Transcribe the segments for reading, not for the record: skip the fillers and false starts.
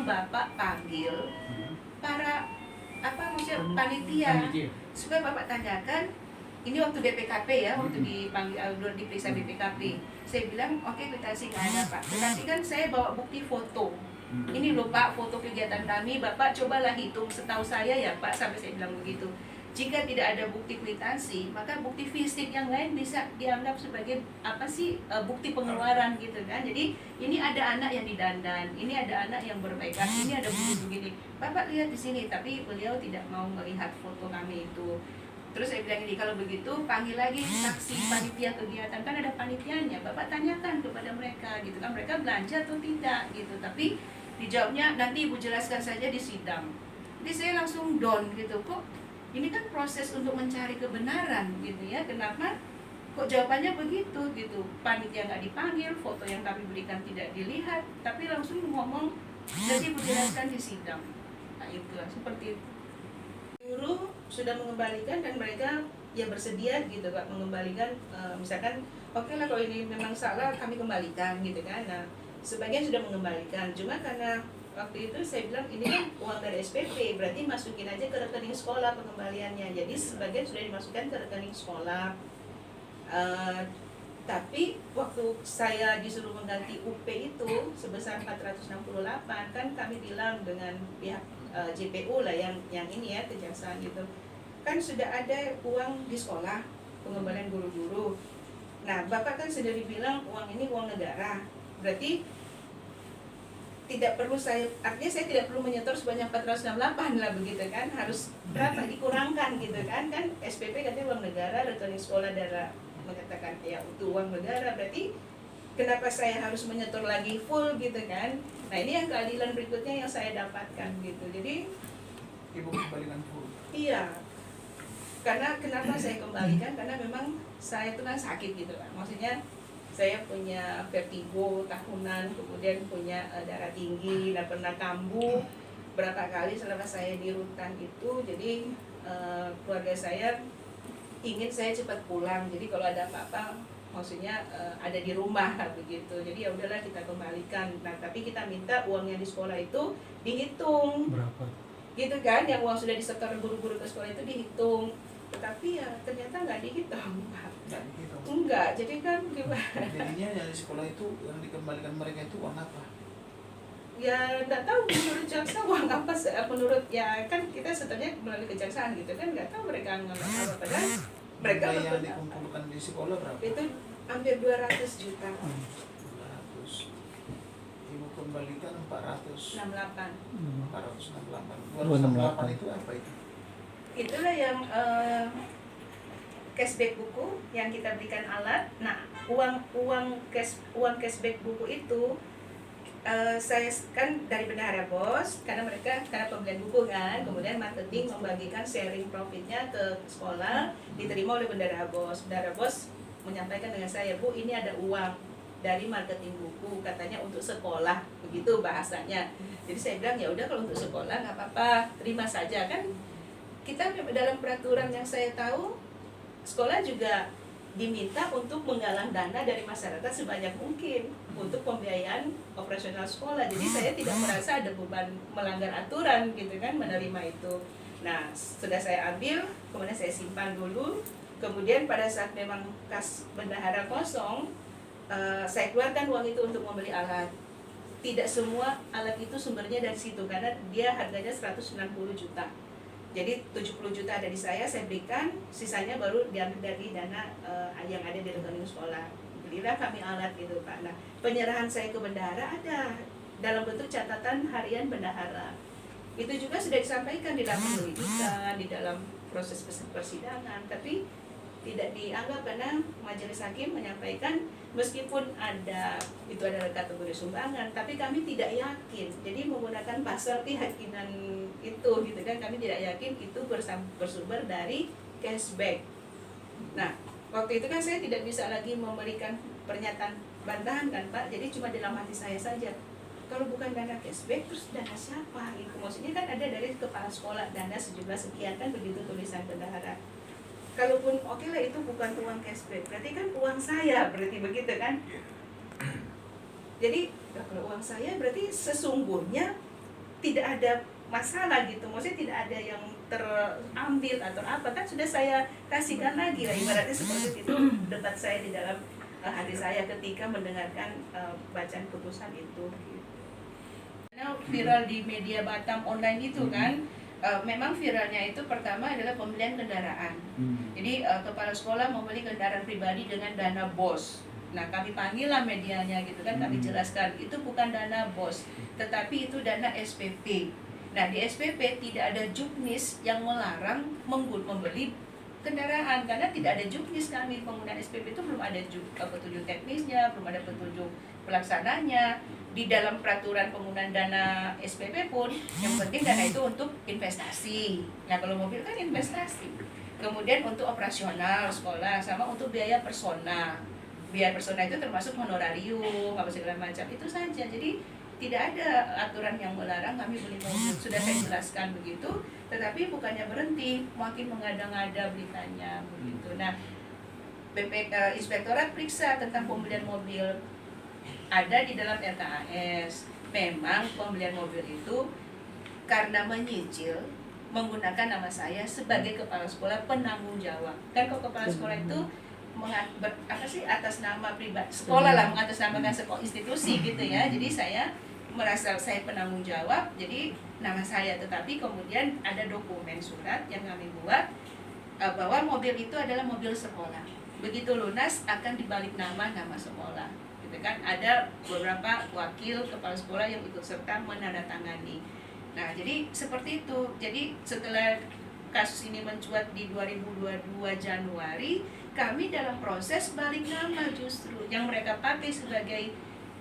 Bapak panggil para maksudnya panitia supaya Bapak tanyakan. Ini waktu BPKP ya, waktu dipanggil diperiksa BPKP. Saya bilang, oke, kwitansi nggak ada Pak. Tetapi kan saya bawa bukti foto. Ini loh Pak, foto kegiatan kami. Bapak cobalah hitung, setahu saya ya Pak, sampai saya bilang begitu. Jika tidak ada bukti kwitansi, maka bukti fisik yang lain bisa dianggap sebagai bukti pengeluaran gitu kan. Jadi ini ada anak yang didandan, ini ada anak yang berbaikat, ini ada begini. Bapak lihat di sini, tapi beliau tidak mau melihat foto kami itu. Terus saya bilang ini, kalau begitu panggil lagi saksi panitia kegiatan, kan ada panitianya, Bapak tanyakan kepada mereka gitu kan, mereka belanja atau tidak gitu. Tapi dijawabnya nanti Ibu jelaskan saja di sidang. Jadi saya langsung down gitu, kok ini kan proses untuk mencari kebenaran gitu ya, kenapa kok jawabannya begitu gitu. Panitia nggak dipanggil, foto yang kami berikan tidak dilihat, tapi langsung ngomong nanti Ibu jelaskan di sidang. Nah itu seperti itu. Guru sudah mengembalikan dan mereka ya bersedia gitu Pak mengembalikan, misalkan oke lah kalau ini memang salah kami kembalikan gitu kan. Nah sebagian sudah mengembalikan, cuma karena waktu itu saya bilang ini kan uang dari SPP, berarti masukin aja ke rekening sekolah pengembaliannya. Jadi sebagian sudah dimasukkan ke rekening sekolah. Tapi waktu saya disuruh mengganti UP itu sebesar 468, kan kami bilang dengan pihak JPU lah yang ini ya, kejaksaan gitu, kan sudah ada uang di sekolah pengembalian guru-guru. Nah Bapak kan sendiri bilang uang ini uang negara, berarti tidak perlu artinya saya tidak perlu menyetor sebanyak 468 lah begitu kan, harus berapa dikurangkan gitu kan SPP katanya uang negara, rekening sekolah darah mengatakan ya itu uang negara, berarti kenapa saya harus menyetor lagi full gitu kan. Nah ini yang keadilan berikutnya yang saya dapatkan gitu. Jadi Ibu kembalikan full? Iya, karena kenapa saya kembalikan, karena memang saya itu kan sakit gitu kan, maksudnya saya punya vertigo tahunan, kemudian punya darah tinggi, dan pernah kambuh berapa kali selama saya di rutan itu. Jadi keluarga saya ingin saya cepat pulang, jadi kalau ada apa-apa maksudnya ada di rumah begitu. Jadi ya udahlah kita kembalikan. Nah tapi kita minta uangnya di sekolah itu dihitung berapa gitu kan, yang uang sudah disetor guru-guru ke sekolah itu dihitung, tetapi ya ternyata nggak dihitung. Enggak, jadi kan gimana? Jadinya yang di sekolah itu yang dikembalikan mereka itu uang apa? Ya nggak tahu menurut jaksa uang apa, menurut ya kan kita setelahnya melalui kejaksaan gitu kan, nggak tahu mereka nggak apa, padahal mereka yang dikumpulkan di sekolah berapa? itu hampir 200 juta. 200. Ibu kembalikan 468. 468 itu apa itu? Itulah yang cashback buku yang kita berikan alat. Nah uang cashback buku itu saya kan dari Bendahara Bos, karena pembelian buku kan, kemudian marketing membagikan sharing profitnya ke sekolah, diterima oleh Bendahara Bos. Bendahara Bos menyampaikan dengan saya, Bu ini ada uang dari marketing buku, katanya untuk sekolah, begitu bahasanya. Jadi saya bilang ya udah kalau untuk sekolah nggak apa-apa, terima saja kan. Kita dalam peraturan yang saya tahu, sekolah juga diminta untuk menggalang dana dari masyarakat sebanyak mungkin untuk pembiayaan operasional sekolah. Jadi saya tidak merasa ada beban melanggar aturan gitu kan menerima itu. Nah sudah saya ambil, kemudian saya simpan dulu. Kemudian pada saat memang kas bendahara kosong, saya keluarkan uang itu untuk membeli alat. Tidak semua alat itu sumbernya dari situ, karena dia harganya 190 juta. Jadi 70 juta ada di saya berikan, sisanya baru diambil dari dana yang ada di rekening sekolah. Belilah kami alat gitu Pak. Nah penyerahan saya ke bendahara ada dalam bentuk catatan harian bendahara. Itu juga sudah disampaikan di dalam penyelidikan, di dalam proses persidangan, tapi tidak dianggap karena majelis hakim menyampaikan meskipun itu adalah kategori sumbangan, tapi kami tidak yakin. Jadi menggunakan pasal keyakinan itu gitu kan, kami tidak yakin itu bersumber dari cashback. Nah waktu itu kan saya tidak bisa lagi memberikan pernyataan bantahan kan Pak, jadi cuma dalam hati saya saja, kalau bukan dana cashback terus dana siapa gitu. Maksudnya kan ada dari kepala sekolah dana sejumlah sekian kan, begitu tulisan bendahara. Kalaupun oke lah itu bukan uang cashback, berarti kan uang saya, berarti begitu kan. Jadi kalau uang saya berarti sesungguhnya tidak ada masalah gitu, maksudnya tidak ada yang terambil atau apa, kan sudah saya kasihkan lagi lah, ibaratnya seperti itu debat saya di dalam hati saya ketika mendengarkan bacaan putusan itu gitu. Karena viral di media Batam online itu kan, memang viralnya itu pertama adalah pembelian kendaraan. Jadi kepala sekolah membeli kendaraan pribadi dengan dana BOS. Nah, kami panggillah medianya gitu kan, kami jelaskan itu bukan dana BOS, tetapi itu dana SPP. Nah, di SPP tidak ada juknis yang melarang membeli kendaraan, karena tidak ada juknis kami penggunaan SPP itu, belum ada petunjuk teknisnya, belum ada petunjuk pelaksananya. Di dalam peraturan penggunaan dana SPP pun yang penting dana itu untuk investasi. Nah, kalau mobil kan investasi. Kemudian untuk operasional sekolah sama untuk biaya persona. Biaya persona itu termasuk honorarium, apa segala macam, itu saja. Jadi tidak ada aturan yang melarang kami beli mobil. Sudah saya jelaskan begitu, tetapi bukannya berhenti, makin mengada-ngada beritanya begitu. Nah, Inspektorat periksa tentang pembelian mobil, ada di dalam RKAS. Memang pembelian mobil itu karena menyicil menggunakan nama saya sebagai kepala sekolah penanggung jawab. Kan kalau kepala sekolah itu atas nama pribadi sekolah lah, mengatasnamakan sekolah institusi gitu ya. Jadi saya merasa saya penanggung jawab, jadi nama saya, tetapi kemudian ada dokumen surat yang kami buat bahwa mobil itu adalah mobil sekolah. Begitu lunas akan dibalik nama sekolah. Gitu kan, ada beberapa wakil kepala sekolah yang ikut serta menandatangani. Nah, jadi seperti itu. Jadi setelah kasus ini mencuat di 2022 Januari, kami dalam proses balik nama, justru yang mereka pakai sebagai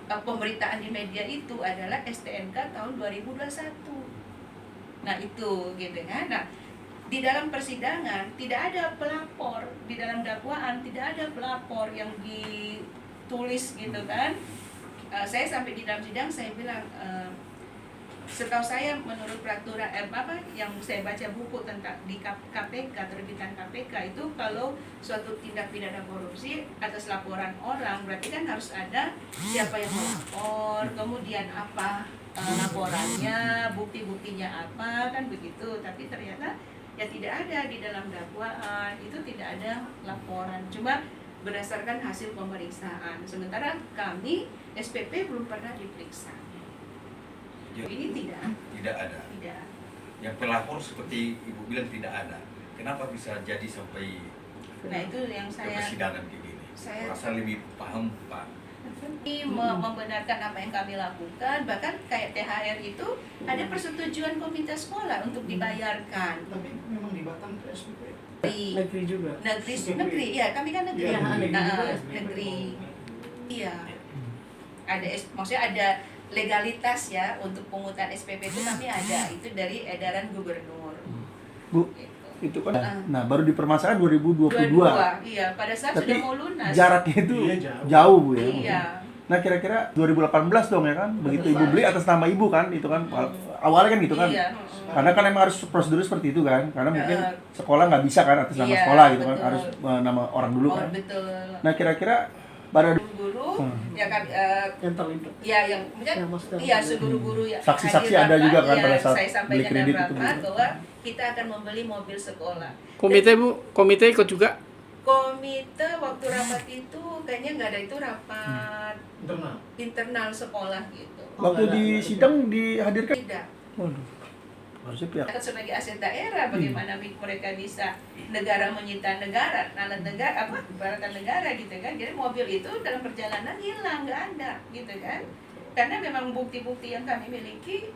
pemberitaan di media itu adalah STNK tahun 2021. Nah, itu gitu kan. Nah, di dalam persidangan tidak ada pelapor, di dalam dakwaan tidak ada pelapor yang ditulis gitu kan. Saya sampai di dalam sidang saya bilang, setahu saya menurut peraturan yang saya baca buku tentang di KPK, terbitan KPK itu, kalau suatu tindak pidana korupsi atas laporan orang berarti kan harus ada siapa yang melapor, kemudian apa laporannya, bukti-buktinya apa, kan begitu. Tapi ternyata ya tidak ada di dalam dakwaan itu, tidak ada laporan, cuma berdasarkan hasil pemeriksaan. Sementara kami SPP belum pernah diperiksa. Ini tidak ada. Tidak. Yang pelapor seperti Ibu bilang tidak ada. Kenapa bisa jadi sampai itu yang saya persidangan kayak gini? Saya rasa lebih paham Pak. Ini membenarkan apa yang kami lakukan, bahkan kayak THR itu ada persetujuan komite sekolah untuk dibayarkan. Tapi memang di Batam itu SPP. Negeri juga. Negeri, ya kami kan negeri. Negeri. Iya. Maksudnya ada legalitas ya untuk pungutan SPP itu kami ada, itu dari edaran gubernur. Bu, gitu. itu kan baru dipermasalahkan 2022. Iya, pada saat tapi sudah mau lunas. Jaraknya itu jauh Bu ya. Iya. Nah, kira-kira 2018 dong ya kan, begitu Ibu beli atas nama Ibu kan, itu kan awalnya kan gitu kan. Iya. Karena kan emang harus prosedur seperti itu kan, karena mungkin sekolah nggak bisa kan atas nama sekolah gitu kan, harus nama orang dulu kan. Betul. Nah, kira-kira pada guru ya kan, yang terlibat. Ya yang iya seluruh guru ya. Saksi-saksi ada juga kan pada saat saya beli kredit itu bahwa kita akan membeli mobil sekolah. Komite ikut juga. Komite waktu rapat itu kayaknya nggak ada, itu rapat internal sekolah gitu. Waktu di sidang dihadirkan? Tidak. Waduh. Harusnya pihak. Sebagai aset daerah, bagaimana mereka bisa negara menyita negara, alat negara, barang negara gitu kan. Jadi mobil itu dalam perjalanan hilang, nggak ada gitu kan. Karena memang bukti-bukti yang kami miliki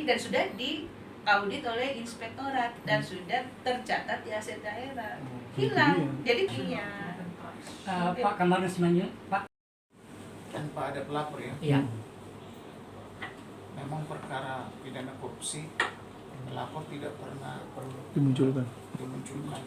dan sudah diaudit oleh inspektorat dan sudah tercatat di aset daerah. Hilang. Jadi iya. Pak kemarin semuanya, Pak. Tanpa ada pelapor ya. Iya. Memang perkara pidana korupsi pelapor tidak pernah Dimunculkan. dimunculkan.